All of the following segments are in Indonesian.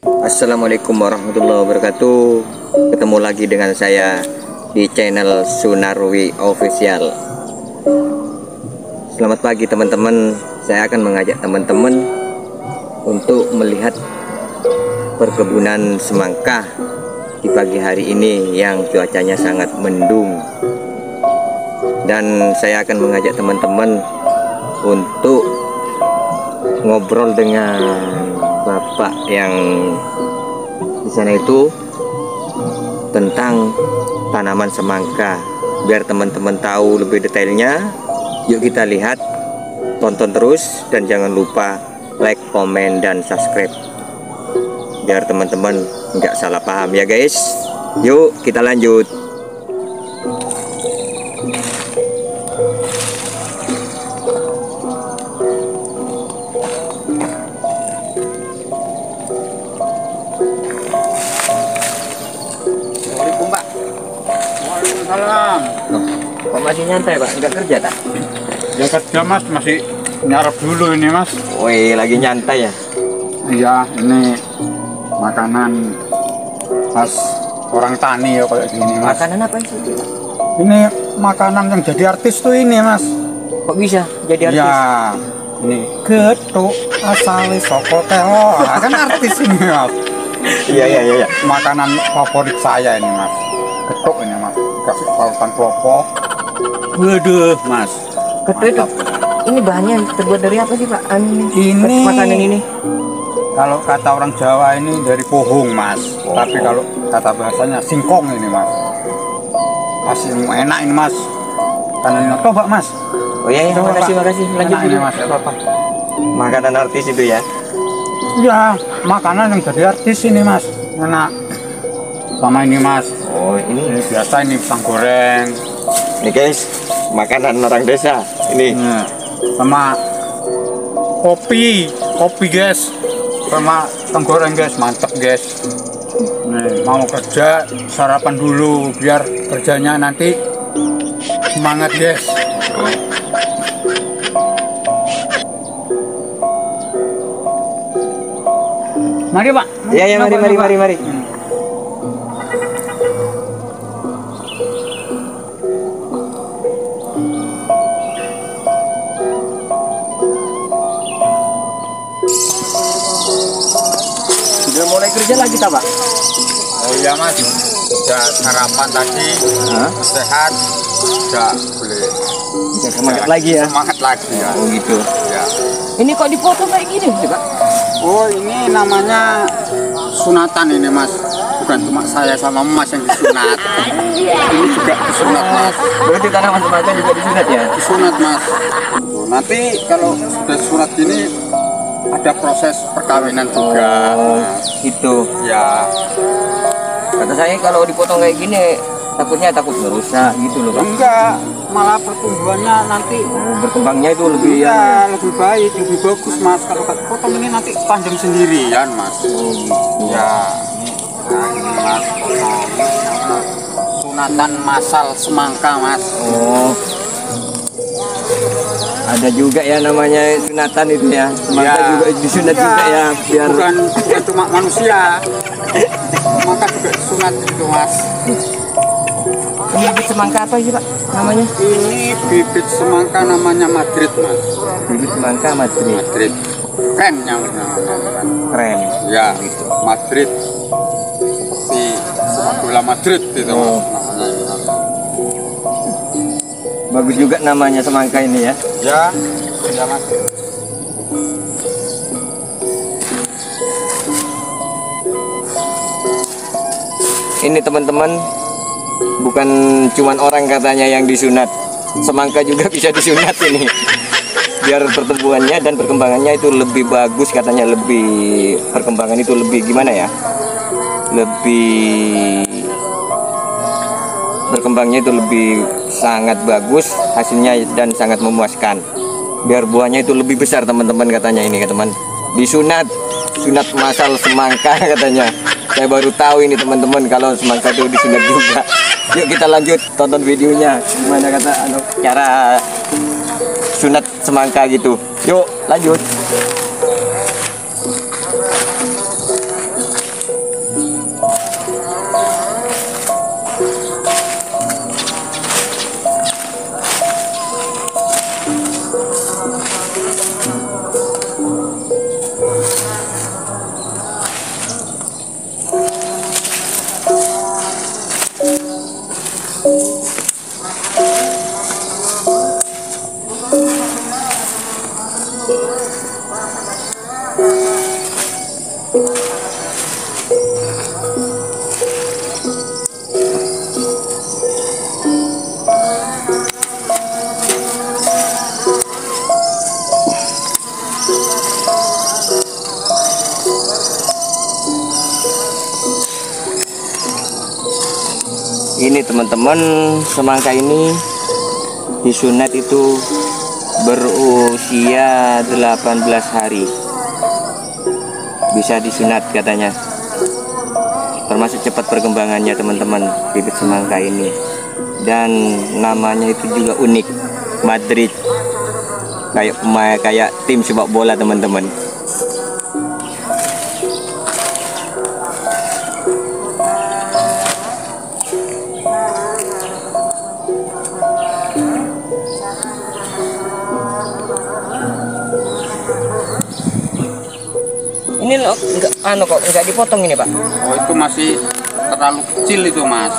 Assalamualaikum warahmatullahi wabarakatuh. Ketemu lagi dengan saya di channel Sunarwi Official. Selamat pagi teman-teman. Saya akan mengajak teman-teman untuk melihat perkebunan semangka di pagi hari ini yang cuacanya sangat mendung. Dan saya akan mengajak teman-teman untuk ngobrol dengan bapak yang di sana itu tentang tanaman semangka, biar teman-teman tahu lebih detailnya. Yuk kita lihat, tonton terus dan jangan lupa like, komen, dan subscribe biar teman-teman nggak salah paham ya guys. Yuk kita lanjut. Salam. Kok masih nyantai pak? Nggak kerja tak? Ya kerja mas, masih nyarap dulu ini mas. Woi, lagi nyantai ya? Iya, ini makanan khas orang tani ya kayak gini mas. Makanan apa sih? Ini makanan yang jadi artis tuh ini mas. Kok bisa jadi artis? Ya, ini getuk asale saka telo. Kan artis ini mas. Iya. Makanan favorit saya ini mas. Getuk ini mas. Kasih parutan kelopok. Waduh mas. Getuk ini bahannya terbuat dari apa sih pak? Ini makanan ini? Kalau kata orang Jawa ini dari pohong mas. Tapi kalau kata bahasanya singkong ini mas. Kasih enak ini mas. Karena ini coba mas. Oh iya, makasih. Lanjut ini dulu. mas. Apa? Makanan artis itu ya? Ya, makanan yang jadi artis ini mas. Enak. Sama ini mas. Oh ini Biasa ini pisang goreng. Ini guys, makanan orang desa ini. Nah, sama kopi guys. Sama pisang goreng guys, mantep guys. Nih, mau kerja sarapan dulu biar kerjanya nanti semangat guys. Mari pak. Iya mari. Sudah mulai kerja lagi tak pak? Oh iya mas, udah sarapan tadi. Sehat, udah boleh Bisa semangat lagi ya? semangat lagi ya. Oh gitu. Ya. Ini kok dipotong kayak gini sih pak? Oh ini namanya sunatan ini mas. Bukan cuma saya sama mas yang disunat. Ini juga disunat mas. Berarti tanaman semangka juga disunat ya? Disunat mas. Tuh, nanti kalau sudah sunat gini ada proses perkawinan juga. Gitu. Ya. Kata saya kalau dipotong kayak gini takut merusak gitu loh pak. Enggak, malah pertumbuhannya nanti Berkembangnya itu lebih iya, lebih baik, lebih bagus mas. Kalau potong ini nanti panjang sendirian mas. Ya. Nah ini mas, sunatan masal semangka mas. Oh, ada juga ya namanya sunatan itu ya. Semangka Ya. juga disunat Iya, juga ya biar bukan cuma manusia. Semangka juga sunat itu mas. Ini bibit semangka apa sih pak namanya? Ini bibit semangka namanya Madrid mas. Bibit semangka Madrid. Madrid. Keren yang Keren. ya Madrid. Seperti sepak bola Madrid itu Oh. namanya. Bagus juga namanya semangka ini ya. Ya, ya mas. Ini teman-teman, bukan cuman orang katanya yang disunat, semangka juga bisa disunat ini. Biar pertumbuhannya dan perkembangannya itu lebih bagus katanya, lebih perkembangan itu lebih gimana ya? Lebih berkembangnya itu lebih sangat bagus hasilnya dan sangat memuaskan. Biar buahnya itu lebih besar teman-teman katanya ini teman. Disunat, sunat masal semangka katanya. Saya baru tahu ini teman-teman kalau semangka itu disunat juga. Yuk kita lanjut tonton videonya gimana kata cara sunat semangka gitu. Yuk lanjut. Ini teman-teman, semangka ini disunat itu berusia 18 hari bisa disunat katanya, termasuk cepat perkembangannya teman-teman bibit semangka ini. Dan namanya itu juga unik, Madrid, kayak tim sepak bola teman-teman. Ini loh, enggak dipotong ini, Pak. Oh, itu masih terlalu kecil itu, Mas.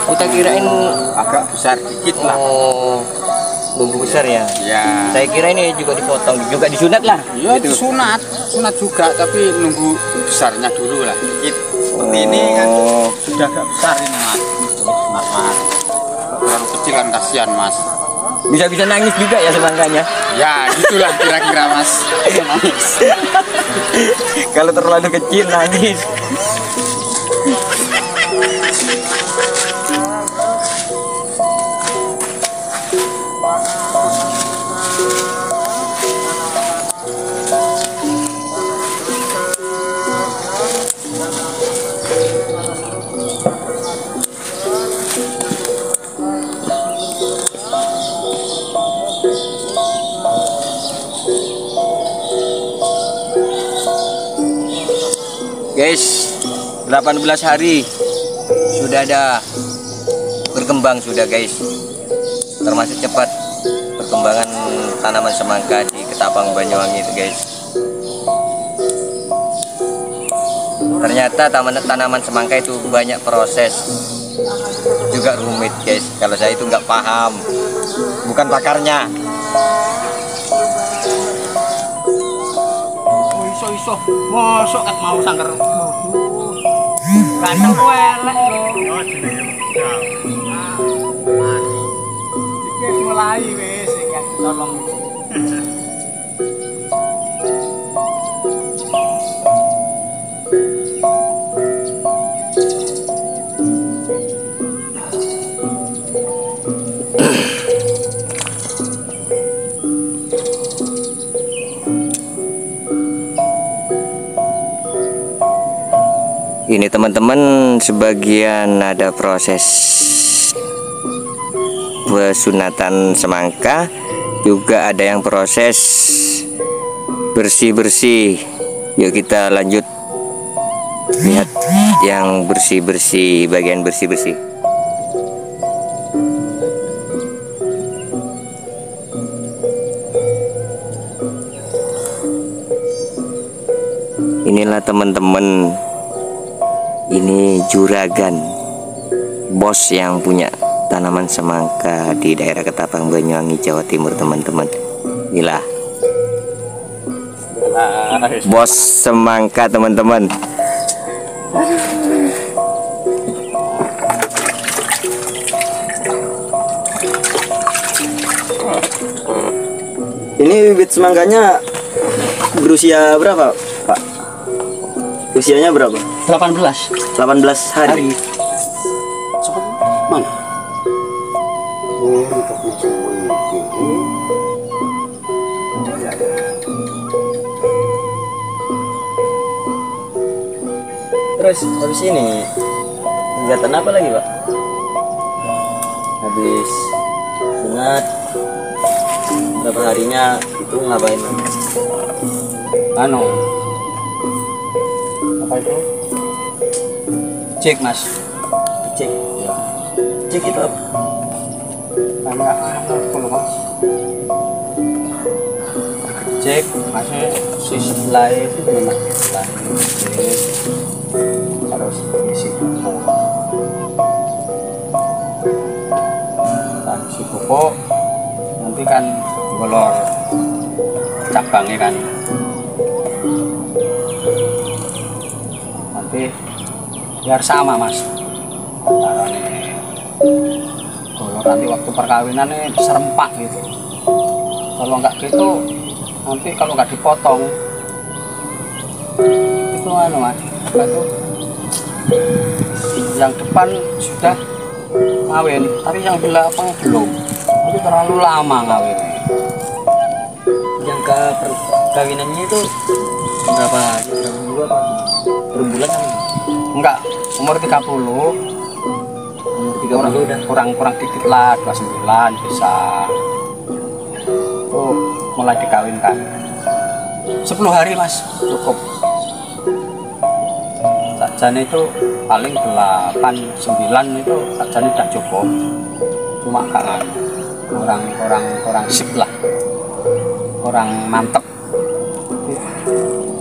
Kita kirain Agak besar dikit lah. oh, nunggu besar ya. Ya. Saya kira ini juga dipotong, juga disunat lah. Iya, Gitu. itu sunat juga, tapi nunggu besarnya dulu lah. Dikit. Seperti ini kan sudah agak besar ini, Mas. Sunat, Mas. Terlalu kecil kan kasihan, Mas. Bisa-bisa nangis juga ya semangkanya. Ya, gitulah kira-kira, Mas. Nangis. Kalau terlalu kecil nangis. Guys, 18 hari sudah ada berkembang sudah guys, termasuk cepat perkembangan tanaman semangka di Ketapang Banyuwangi itu guys. Ternyata tanaman semangka itu banyak proses, juga rumit guys. Kalau saya itu nggak paham, bukan pakarnya. Iso mosok kat mau sangker ganteng kowe elek lho. Iki mulai wis iki tolong. Ini teman-teman, sebagian ada proses pesunatan semangka, juga ada yang proses bersih-bersih. Yuk kita lanjut lihat yang bersih-bersih, bagian bersih-bersih. Inilah teman-teman, ini juragan bos yang punya tanaman semangka di daerah Ketapang Banyuwangi, Jawa Timur teman-teman. Inilah bos semangka teman-teman. Ini bibit semangkanya berusia berapa, Pak? Usianya berapa? 18 18 hari. mana? Terus habis ini kegiatan apa lagi, Pak? Habis sunat berapa harinya itu ngapain? Anu apa itu? Cek mas. Cek. Cek itu apa? Enggak kalau mas. Cek masih sisi live memang harus isi pupuk. Isi pupuk nanti kan golor cabangnya kan. nanti biar sama mas caranya kalau nanti waktu perkawinannya serempak gitu. Kalau nggak gitu nanti kalau nggak dipotong itu anu mas apa itu yang depan sudah ngawin tapi yang belakang belum, itu terlalu lama ngawin. Jangka perkawinannya itu berapa minggu apa per bulan kan? Enggak, umur 30 Umur 30 udah. kurang dikit lah, 29 bisa tuh mulai dikawinkan. 10 hari mas cukup. Sajane itu paling 8, 9 itu sajane udah cukup. Cuma kangen kurang sip lah, kurang mantep.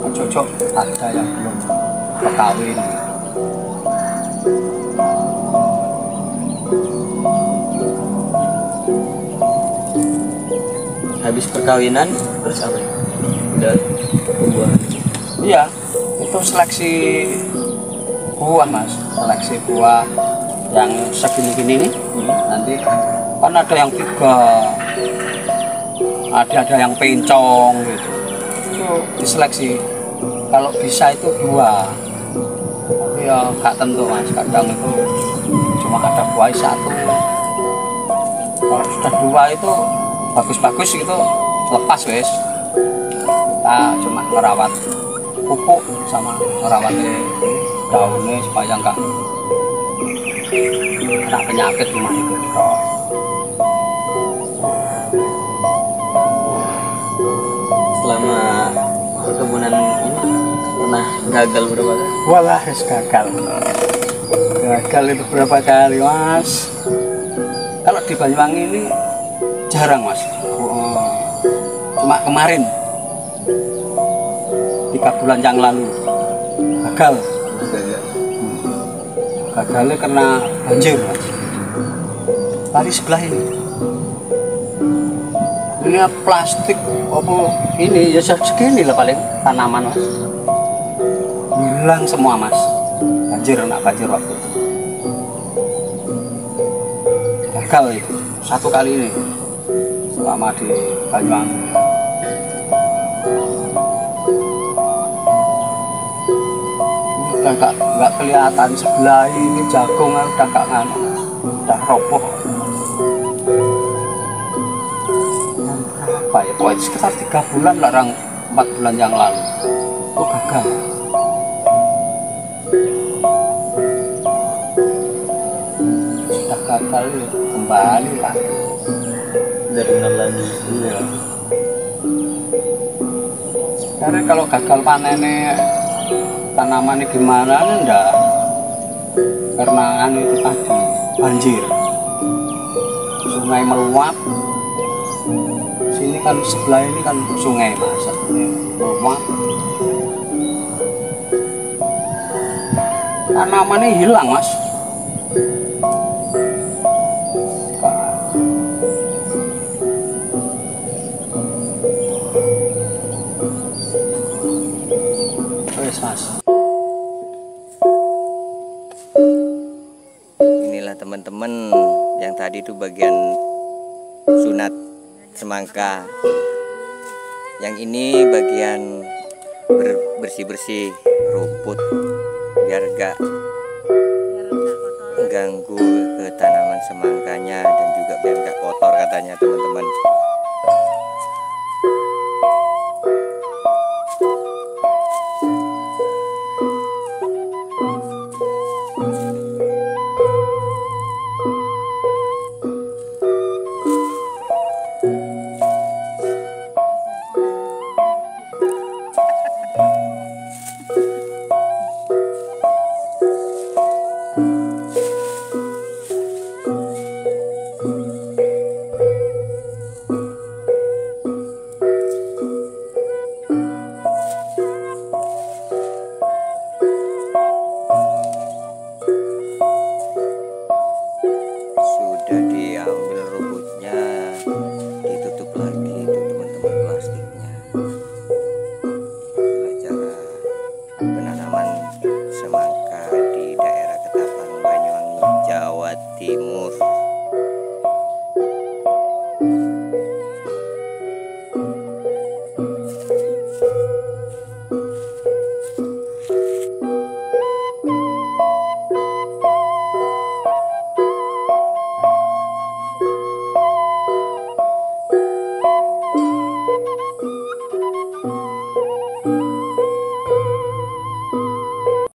Cocok ada yang belum berkawin. Habis perkawinan terus apa? Udah pembuahan. Iya, itu seleksi buah mas, seleksi buah yang segini-gini nih. Nanti kan ada yang 3, ada yang pencong gitu. Itu diseleksi. Kalau bisa itu 2. Tapi ya gak tentu mas, kadang itu cuma ada buah 1. Kalau sudah 2 itu bagus-bagus gitu lepas wes. Kita cuma merawat pupuk sama merawat daunnya supaya enggak kena penyakit cuma itu. Selama perkebunan ini pernah gagal berapa kali? Walah gagal. Gagal itu berapa kali mas? Kalau di Banyuwangi ini jarang mas. Cuma kemarin 3 bulan yang lalu gagal. Gagalnya karena banjir mas. Tadi sebelah ini plastik apa ini ya segini lah paling tanaman mas. Hilang semua mas. Banjir waktu itu. Gagal itu 1 kali ini selama di Banyuwangi. Udah nggak kelihatan sebelah ini jagung udah nggak nganu, udah roboh. Apa ya? Pokoknya sekitar 3 bulan larang 4 bulan yang lalu itu gagal. Sudah gagal ya, kembali lagi. Dari nol lagi. Iya. Sebenarnya kalau gagal panennya tanamannya gimana enggak? Karena anu itu tadi banjir, sungai meluap. Sini kan sebelah ini kan sungai mas, meluap. Tanamannya hilang mas. Mas. Inilah teman-teman yang tadi itu bagian sunat semangka. Yang ini bagian bersih-bersih rumput biar gak ganggu ke tanaman semangkanya dan juga biar gak kotor katanya teman-teman. Sudah diambil rumputnya, ditutup lagi itu teman-teman plastiknya. Itulah cara penanaman